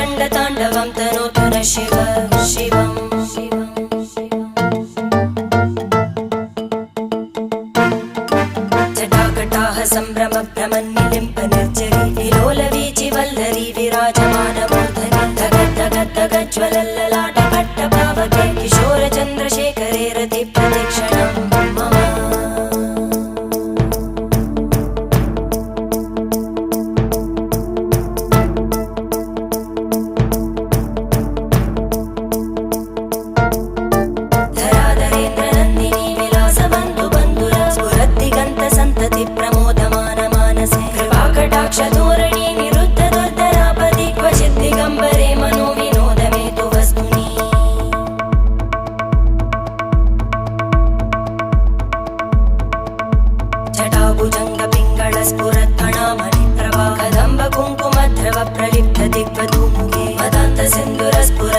रङ्गताण्डवं तनोतु न शिव शिवम् जटाकटाः सम्भ्रमभ्रमन्निलिम्प निर्जरी विलोलवीचि वल्लरी विराजमानमूर्धनि धगज्ज्वलल्ललाटपट्टपावके किशोरचन्द्रशेखरे रतिप्रतिक्षणं मम धराधरेन्द्रनन्दिनी विलासबन्धुबन्धुर स्फुरद्दिगन्तसन्तति प्रमोदमान मानसे कृपाकटाक्षधोरणी निरुद्ध दुर्धरापदि क्वचित् दिगम्बरे मनो विनोदमेतु वस्तुनि जटाभुजङ्गपिङ्गळस्फुरत्फणामणिप्रभा कदम्ब कुङ्कुमद्रव प्रलिप्त दिग्वधूमुखे मदान्तसिन्धुरस्फुर